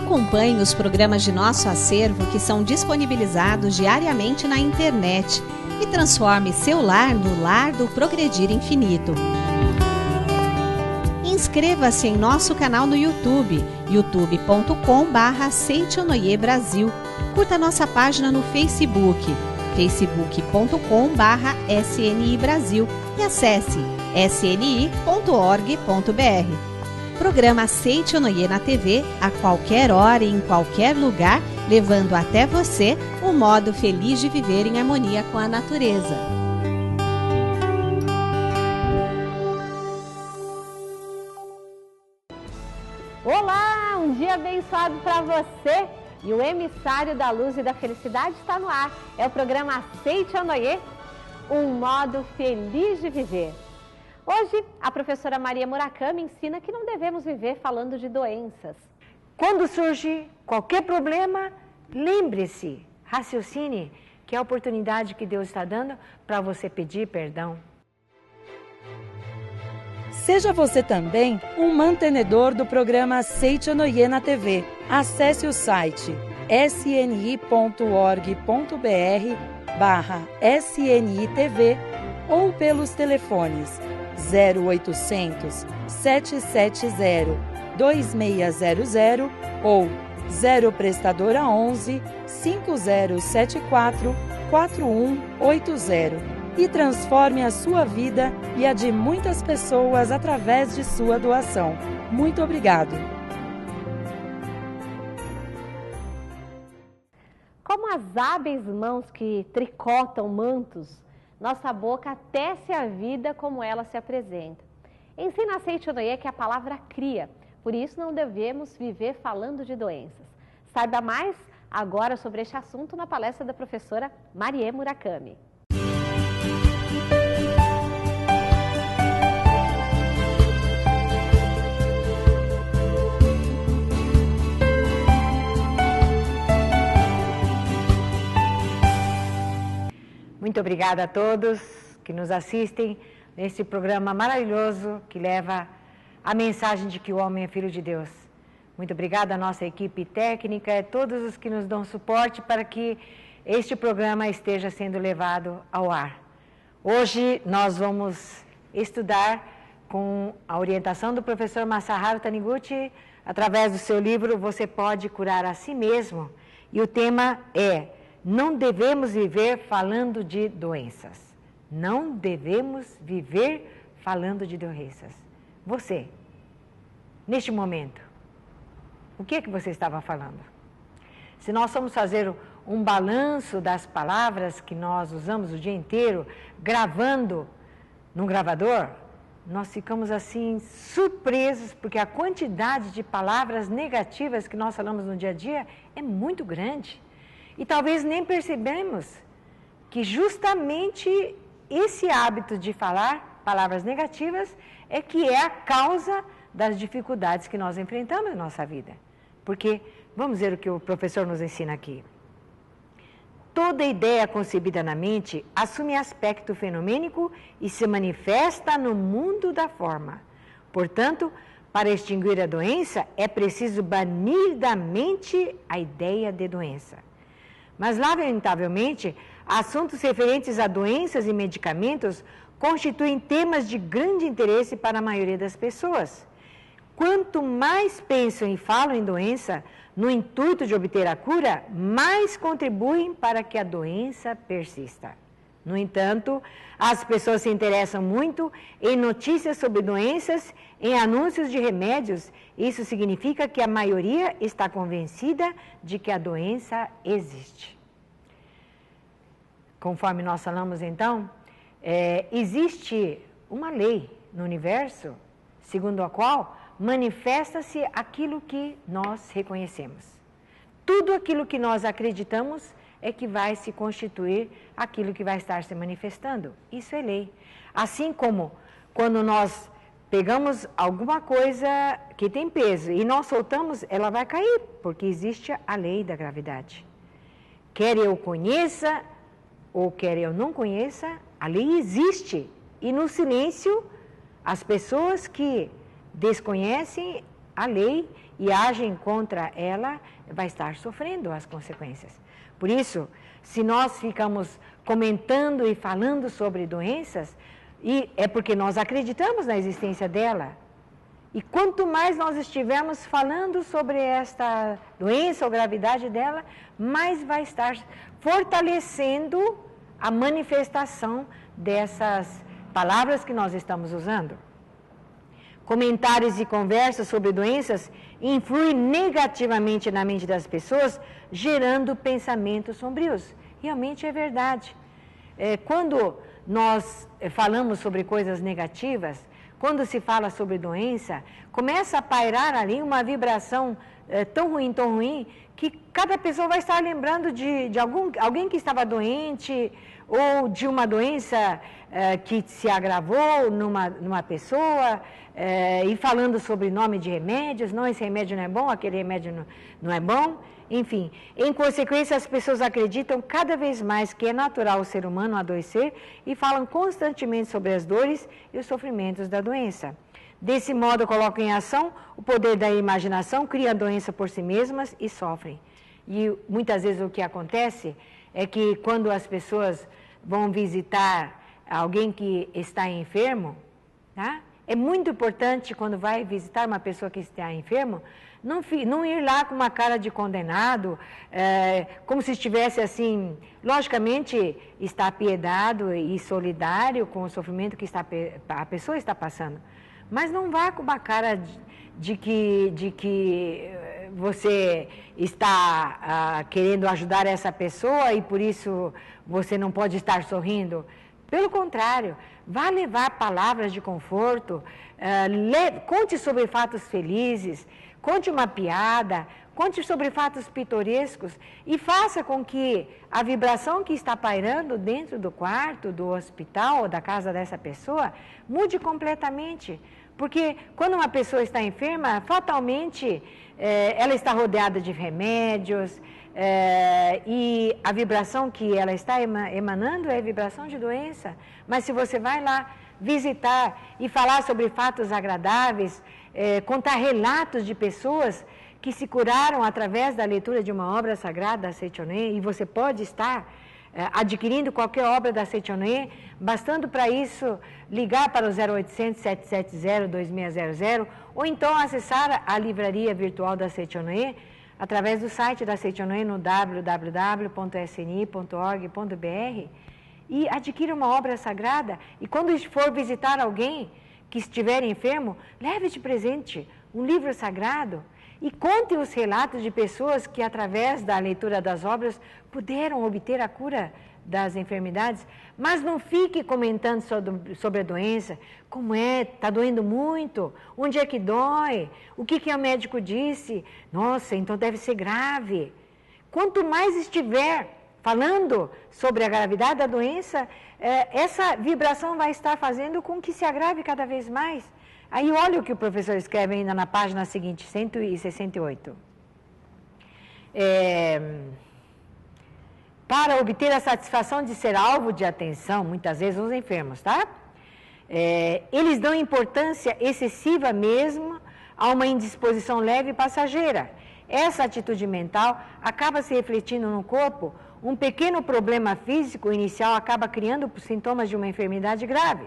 Acompanhe os programas de nosso acervo que são disponibilizados diariamente na internet e transforme seu lar no lar do Progredir Infinito. Inscreva-se em nosso canal no YouTube, youtube.com/Seitonoi Brasil. Curta nossa página no Facebook, facebook.com/SNI Brasil e acesse sni.org.br. Programa Seitonoi na TV, a qualquer hora e em qualquer lugar, levando até você o modo feliz de viver em harmonia com a natureza. Olá, um dia abençoado para você! E o emissário da luz e da felicidade está no ar. É o programa Seitonoi, um modo feliz de viver. Hoje, a professora Maria Murakami ensina que não devemos viver falando de doenças. Quando surge qualquer problema, lembre-se, raciocine, que é a oportunidade que Deus está dando para você pedir perdão. Seja você também um mantenedor do programa Seitonoi na TV. Acesse o site sni.org.br/SNITV ou pelos telefones 0800 770 2600 ou 0 Prestadora 11 5074 4180 e transforme a sua vida e a de muitas pessoas através de sua doação. Muito obrigado. Como as hábeis mãos que tricotam mantos, nossa boca tece a vida como ela se apresenta. Ensina a Seitonoi que a palavra cria, por isso não devemos viver falando de doenças. Saiba mais agora sobre este assunto na palestra da professora Maria Murakami. Muito obrigada a todos que nos assistem nesse programa maravilhoso que leva a mensagem de que o homem é filho de Deus. Muito obrigada à nossa equipe técnica e a todos os que nos dão suporte para que este programa esteja sendo levado ao ar. Hoje nós vamos estudar com a orientação do professor Masaharu Taniguchi, através do seu livro Você Pode Curar a Si Mesmo, e o tema é: não devemos viver falando de doenças. Não devemos viver falando de doenças. Você, neste momento, o que é que você estava falando? Se nós formos fazer um balanço das palavras que nós usamos o dia inteiro, gravando num gravador, nós ficamos assim surpresos, porque a quantidade de palavras negativas que nós falamos no dia a dia é muito grande. E talvez nem percebemos que justamente esse hábito de falar palavras negativas é que é a causa das dificuldades que nós enfrentamos na nossa vida. Porque, vamos ver o que o professor nos ensina aqui. Toda ideia concebida na mente assume aspecto fenomênico e se manifesta no mundo da forma. Portanto, para extinguir a doença, é preciso banir da mente a ideia de doença. Mas, lamentavelmente, assuntos referentes a doenças e medicamentos constituem temas de grande interesse para a maioria das pessoas. Quanto mais pensam e falam em doença, no intuito de obter a cura, mais contribuem para que a doença persista. No entanto, as pessoas se interessam muito em notícias sobre doenças, em anúncios de remédios. Isso significa que a maioria está convencida de que a doença existe. Conforme nós falamos então, existe uma lei no universo, segundo a qual manifesta-se aquilo que nós reconhecemos. Tudo aquilo que nós acreditamos é que vai se constituir aquilo que vai estar se manifestando. Isso é lei. Assim como quando nós pegamos alguma coisa que tem peso e nós soltamos, ela vai cair, porque existe a lei da gravidade. Quer eu conheça ou quer eu não conheça, a lei existe. E no silêncio, as pessoas que desconhecem a lei e agem contra ela, vai estar sofrendo as consequências. Por isso, se nós ficamos comentando e falando sobre doenças, e é porque nós acreditamos na existência dela. E quanto mais nós estivermos falando sobre esta doença ou gravidade dela, mais vai estar fortalecendo a manifestação dessas palavras que nós estamos usando. Comentários e conversas sobre doenças influem negativamente na mente das pessoas, gerando pensamentos sombrios. Realmente é verdade. Quando nós falamos sobre coisas negativas, quando se fala sobre doença, começa a pairar ali uma vibração tão ruim, que cada pessoa vai estar lembrando de alguém que estava doente, ou de uma doença que se agravou numa pessoa, e falando sobre nome de remédios, não, esse remédio não é bom, aquele remédio não é bom. Enfim, em consequência, as pessoas acreditam cada vez mais que é natural o ser humano adoecer e falam constantemente sobre as dores e os sofrimentos da doença. Desse modo, colocam em ação o poder da imaginação, criam a doença por si mesmas e sofrem. E muitas vezes o que acontece é que quando as pessoas vão visitar alguém que está enfermo, tá? É muito importante, quando vai visitar uma pessoa que está enfermo, não ir lá com uma cara de condenado, como se estivesse assim, logicamente está apiedado e solidário com o sofrimento que a pessoa está passando, mas não vá com uma cara de que você está querendo ajudar essa pessoa e por isso você não pode estar sorrindo. Pelo contrário, vá levar palavras de conforto, conte sobre fatos felizes, conte uma piada, conte sobre fatos pitorescos e faça com que a vibração que está pairando dentro do quarto, do hospital ou da casa dessa pessoa mude completamente. Porque quando uma pessoa está enferma, fatalmente ela está rodeada de remédios, e a vibração que ela está emanando é vibração de doença. Mas se você vai lá visitar e falar sobre fatos agradáveis, contar relatos de pessoas que se curaram através da leitura de uma obra sagrada da Seichonoye, e você pode estar adquirindo qualquer obra da Seichonoye, bastando para isso ligar para o 0800 770 2600 ou então acessar a livraria virtual da Seichonoye através do site da Seichonoye no www.sni.org.br e adquira uma obra sagrada. E quando for visitar alguém que estiver enfermo, leve de presente um livro sagrado e conte os relatos de pessoas que, através da leitura das obras, puderam obter a cura das enfermidades. Mas não fique comentando sobre a doença, como está doendo muito, onde é que dói, o que o médico disse, nossa, então deve ser grave. Quanto mais estiver falando sobre a gravidade da doença, essa vibração vai estar fazendo com que se agrave cada vez mais. Aí olha o que o professor escreve ainda na página seguinte, 168. Para obter a satisfação de ser alvo de atenção, muitas vezes os enfermos, tá? Eles dão importância excessiva mesmo a uma indisposição leve e passageira. Essa atitude mental acaba se refletindo no corpo. Um pequeno problema físico inicial acaba criando sintomas de uma enfermidade grave.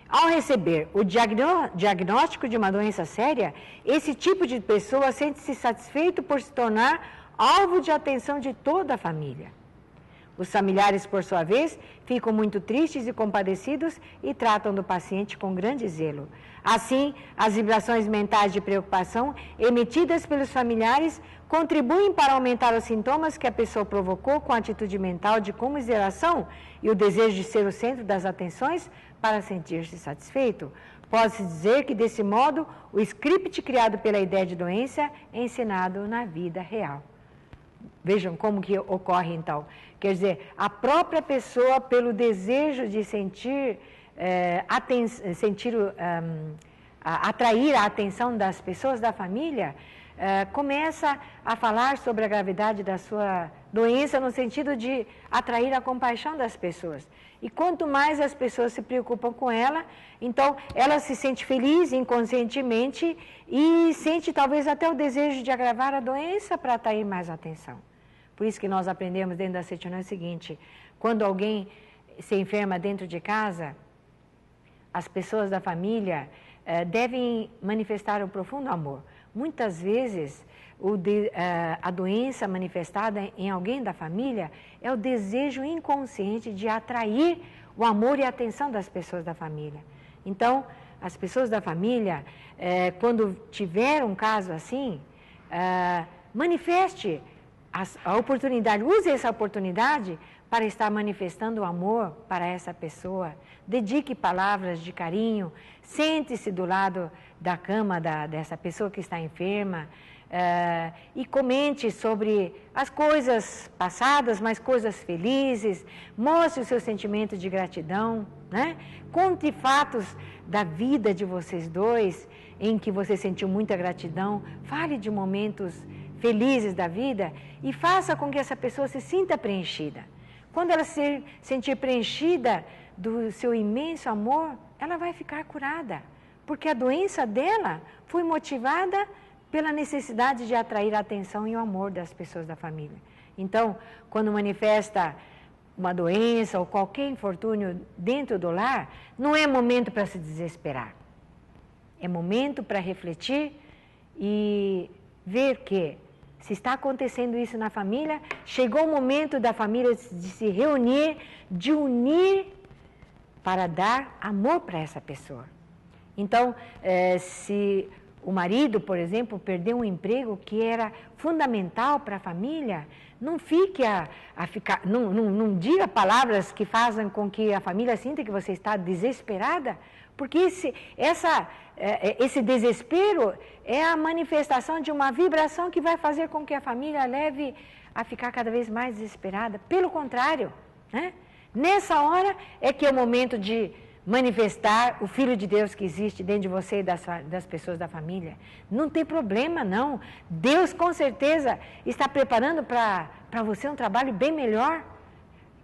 Ao receber o diagnóstico de uma doença séria, esse tipo de pessoa sente-se satisfeito por se tornar alvo de atenção de toda a família. Os familiares, por sua vez, ficam muito tristes e compadecidos e tratam do paciente com grande zelo. Assim, as vibrações mentais de preocupação emitidas pelos familiares contribuem para aumentar os sintomas que a pessoa provocou com a atitude mental de comiseração e o desejo de ser o centro das atenções para sentir-se satisfeito. Pode-se dizer que, desse modo, o script criado pela ideia de doença é ensinado na vida real. Vejam como que ocorre, então. Quer dizer, a própria pessoa, pelo desejo de atrair a atenção das pessoas da família, começa a falar sobre a gravidade da sua doença no sentido de atrair a compaixão das pessoas. E quanto mais as pessoas se preocupam com ela, então ela se sente feliz inconscientemente e sente talvez até o desejo de agravar a doença para atrair mais atenção. Por isso que nós aprendemos dentro da Seitianoye o seguinte: quando alguém se enferma dentro de casa, as pessoas da família devem manifestar um profundo amor. Muitas vezes, a doença manifestada em alguém da família é o desejo inconsciente de atrair o amor e a atenção das pessoas da família. Então, as pessoas da família, quando tiver um caso assim, manifeste a oportunidade, use essa oportunidade para estar manifestando o amor para essa pessoa. Dedique palavras de carinho, sente-se do lado da cama dessa pessoa que está enferma e comente sobre as coisas passadas, mas coisas felizes, mostre o seu sentimento de gratidão, né? Conte fatos da vida de vocês dois, em que você sentiu muita gratidão, fale de momentos felizes da vida e faça com que essa pessoa se sinta preenchida. Quando ela se sentir preenchida do seu imenso amor, ela vai ficar curada, porque a doença dela foi motivada pela necessidade de atrair a atenção e o amor das pessoas da família. Então, quando manifesta uma doença ou qualquer infortúnio dentro do lar, não é momento para se desesperar. É momento para refletir e ver que, se está acontecendo isso na família, chegou o momento da família de se reunir, de unir para dar amor para essa pessoa. Então, se o marido, por exemplo, perdeu um emprego que era fundamental para a família, não fique não diga palavras que fazem com que a família sinta que você está desesperada, porque esse desespero é a manifestação de uma vibração que vai fazer com que a família leve a ficar cada vez mais desesperada. Pelo contrário, né? Nessa hora é que é o momento de manifestar o Filho de Deus que existe dentro de você e das pessoas da família. Não tem problema, não. Deus, com certeza, está preparando para você um trabalho bem melhor.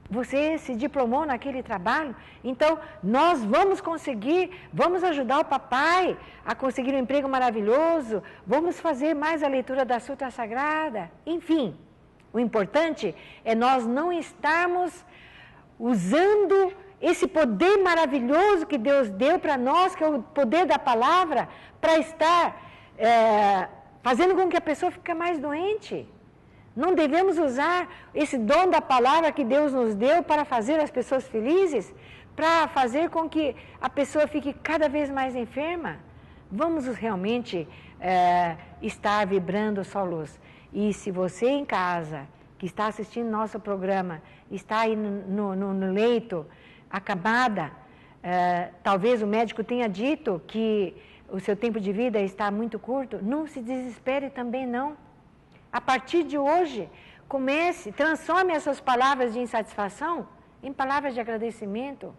Você se diplomou naquele trabalho, então nós vamos conseguir, vamos ajudar o papai a conseguir um emprego maravilhoso, vamos fazer mais a leitura da Sutra Sagrada. Enfim, o importante é nós não estarmos usando esse poder maravilhoso que Deus deu para nós, que é o poder da palavra, para estar fazendo com que a pessoa fique mais doente. Não devemos usar esse dom da palavra que Deus nos deu para fazer as pessoas felizes, para fazer com que a pessoa fique cada vez mais enferma. Vamos realmente estar vibrando só luz. E se você em casa, que está assistindo nosso programa, está aí no leito, acabada, talvez o médico tenha dito que o seu tempo de vida está muito curto, não se desespere também não. A partir de hoje, transforme as suas palavras de insatisfação em palavras de agradecimento.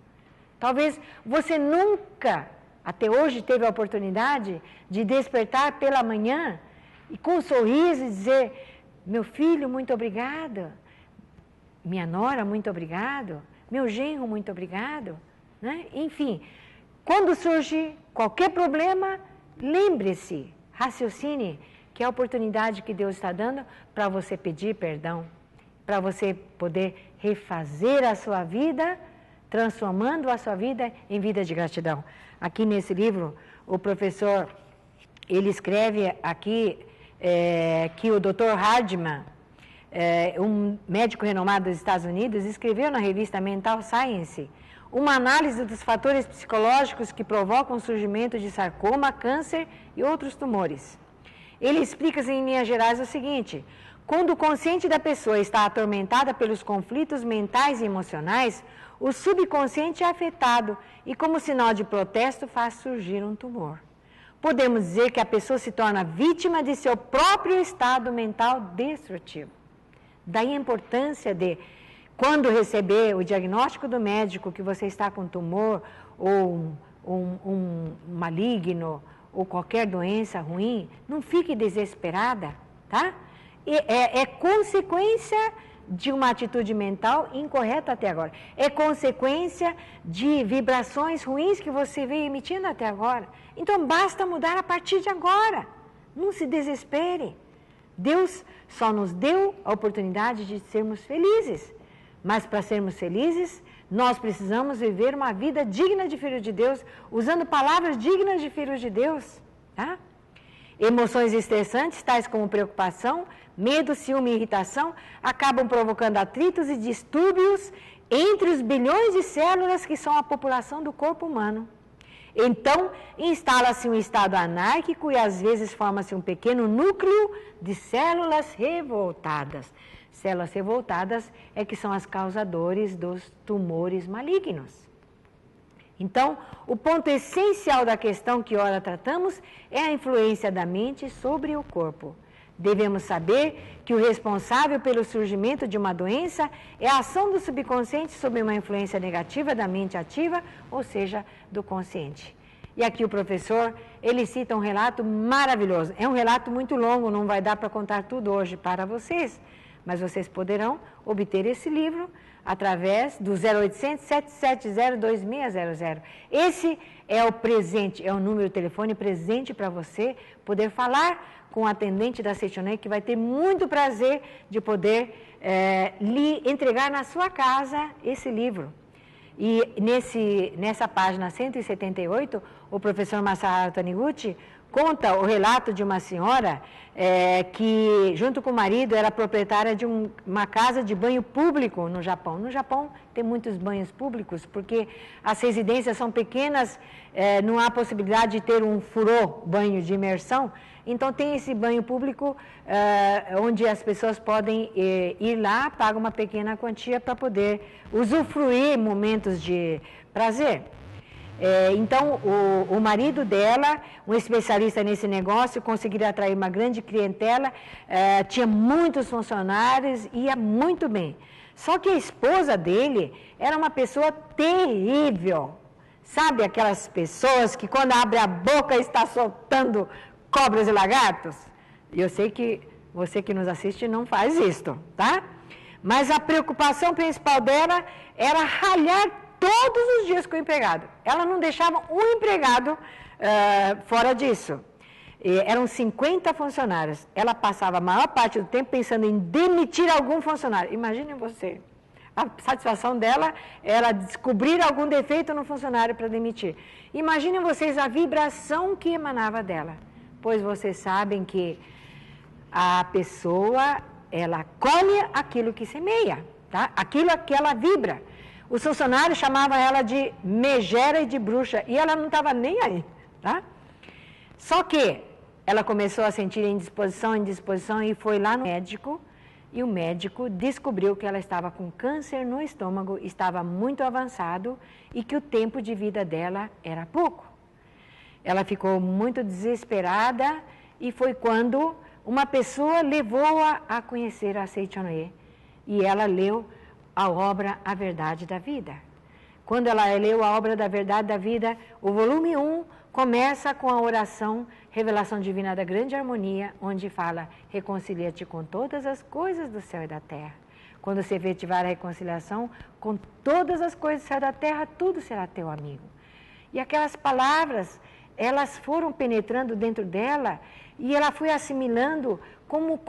Talvez você nunca, até hoje, teve a oportunidade de despertar pela manhã e com um sorriso e dizer: meu filho, muito obrigado. Minha nora, muito obrigado. Meu genro, muito obrigado. Né? Enfim, quando surge qualquer problema, lembre-se, raciocine, que é a oportunidade que Deus está dando para você pedir perdão, para você poder refazer a sua vida, transformando a sua vida em vida de gratidão. Aqui nesse livro, o professor, ele escreve aqui que o Dr. Hardman, um médico renomado dos Estados Unidos, escreveu na revista Mental Science uma análise dos fatores psicológicos que provocam o surgimento de sarcoma, câncer e outros tumores. Ele explica em linhas gerais o seguinte: quando o consciente da pessoa está atormentada pelos conflitos mentais e emocionais, o subconsciente é afetado e, como sinal de protesto, faz surgir um tumor. Podemos dizer que a pessoa se torna vítima de seu próprio estado mental destrutivo. Daí a importância de, quando receber o diagnóstico do médico que você está com tumor ou um maligno ou qualquer doença ruim, não fique desesperada, tá? É consequência de uma atitude mental incorreta até agora. É consequência de vibrações ruins que você veio emitindo até agora. Então basta mudar a partir de agora. Não se desespere. Deus só nos deu a oportunidade de sermos felizes. Mas para sermos felizes, nós precisamos viver uma vida digna de filho de Deus, usando palavras dignas de filhos de Deus, tá? Emoções estressantes, tais como preocupação, medo, ciúme e irritação, acabam provocando atritos e distúrbios entre os bilhões de células que são a população do corpo humano. Então, instala-se um estado anárquico e às vezes forma-se um pequeno núcleo de células revoltadas. Células revoltadas é que são as causadores dos tumores malignos. Então, o ponto essencial da questão que ora tratamos é a influência da mente sobre o corpo. Devemos saber que o responsável pelo surgimento de uma doença é a ação do subconsciente sob uma influência negativa da mente ativa, ou seja, do consciente. E aqui o professor, ele cita um relato maravilhoso. É um relato muito longo, não vai dar para contar tudo hoje para vocês, mas vocês poderão obter esse livro através do 0800 770 2600. Esse é o presente, é o número de telefone presente para você poder falar com o atendente da Seitonei, que vai ter muito prazer de poder lhe entregar na sua casa esse livro. E nessa página 178, o professor Masaharu Taniguchi conta o relato de uma senhora que, junto com o marido, era proprietária de uma casa de banho público no Japão. No Japão tem muitos banhos públicos, porque as residências são pequenas, não há possibilidade de ter um furô, banho de imersão. Então tem esse banho público onde as pessoas podem ir lá, pagam uma pequena quantia para poder usufruir momentos de prazer. Então, o marido dela, um especialista nesse negócio, conseguiu atrair uma grande clientela, tinha muitos funcionários, ia muito bem. Só que a esposa dele era uma pessoa terrível. Sabe aquelas pessoas que quando abre a boca está soltando cobras e lagartos? Eu sei que você que nos assiste não faz isto, tá? Mas a preocupação principal dela era ralhar todos os dias com o empregado. Ela não deixava um empregado fora disso. Eram 50 funcionários. Ela passava a maior parte do tempo pensando em demitir algum funcionário. Imaginem você. A satisfação dela era descobrir algum defeito no funcionário para demitir. Imaginem vocês a vibração que emanava dela. Pois vocês sabem que a pessoa, ela colhe aquilo que semeia, tá? Aquilo que ela vibra. Os funcionários chamavam ela de megera e de bruxa, e ela não estava nem aí, tá? Só que ela começou a sentir indisposição e foi lá no médico, e o médico descobriu que ela estava com câncer no estômago, estava muito avançado e que o tempo de vida dela era pouco. Ela ficou muito desesperada e foi quando uma pessoa levou-a a conhecer a Seitonei, e ela leu a obra A Verdade da Vida. Quando ela leu a obra da Verdade da Vida, o volume 1 começa com a oração Revelação Divina da Grande Harmonia, onde fala: reconcilia-te com todas as coisas do céu e da terra. Quando se efetivar a reconciliação com todas as coisas do céu e da terra, tudo será teu amigo. E aquelas palavras, elas foram penetrando dentro dela e ela foi assimilando como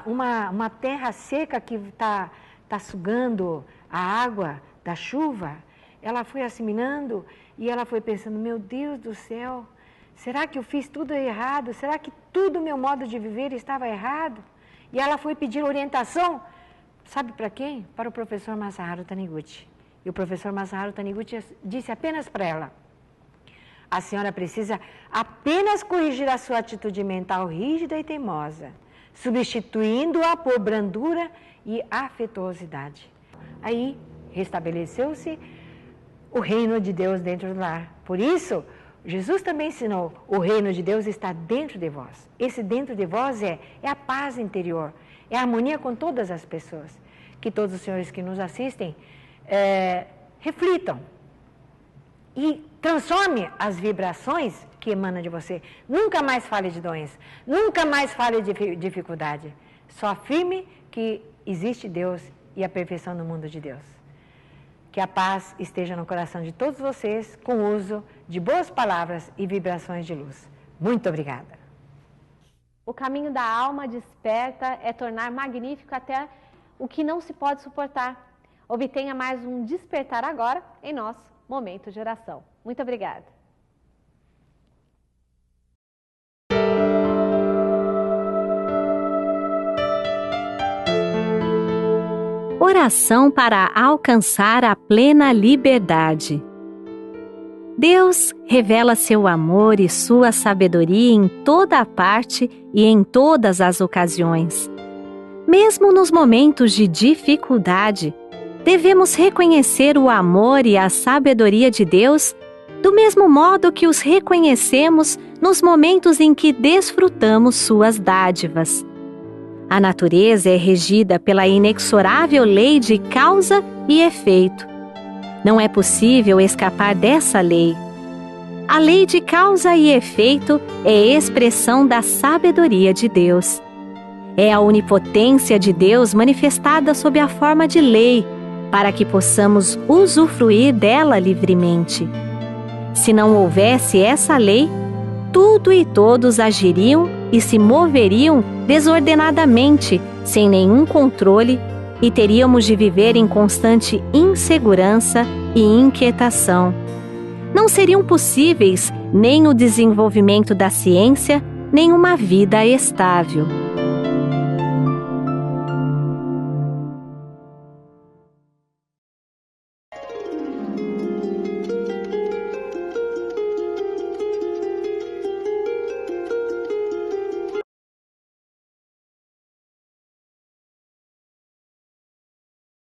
uma terra seca que está sugando a água da chuva. Ela foi assimilando e ela foi pensando: meu Deus do céu, será que eu fiz tudo errado? Será que tudo o meu modo de viver estava errado? E ela foi pedir orientação, sabe para quem? Para o professor Masaharu Taniguchi. E o professor Masaharu Taniguchi disse apenas para ela: a senhora precisa apenas corrigir a sua atitude mental rígida e teimosa, substituindo-a por brandura e afetuosidade. Aí restabeleceu-se o reino de Deus dentro do lar. Por isso, Jesus também ensinou: o reino de Deus está dentro de vós. Esse dentro de vós é a paz interior, é a harmonia com todas as pessoas. Que todos os senhores que nos assistem reflitam e transforme as vibrações que emanam de você. Nunca mais fale de doença, nunca mais fale de dificuldade. Só afirme que existe Deus e a perfeição no mundo de Deus. Que a paz esteja no coração de todos vocês com o uso de boas palavras e vibrações de luz. Muito obrigada. O caminho da alma desperta é tornar magnífico até o que não se pode suportar. Obtenha mais um despertar agora em nosso Momento de Oração. Muito obrigada. Oração para alcançar a plena liberdade. Deus revela seu amor e sua sabedoria em toda a parte e em todas as ocasiões. Mesmo nos momentos de dificuldade, devemos reconhecer o amor e a sabedoria de Deus do mesmo modo que os reconhecemos nos momentos em que desfrutamos suas dádivas. A natureza é regida pela inexorável lei de causa e efeito. Não é possível escapar dessa lei. A lei de causa e efeito é expressão da sabedoria de Deus. É a onipotência de Deus manifestada sob a forma de lei, para que possamos usufruir dela livremente. Se não houvesse essa lei, tudo e todos agiriam e se moveriam desordenadamente, sem nenhum controle, e teríamos de viver em constante insegurança e inquietação. Não seriam possíveis nem o desenvolvimento da ciência, nem uma vida estável.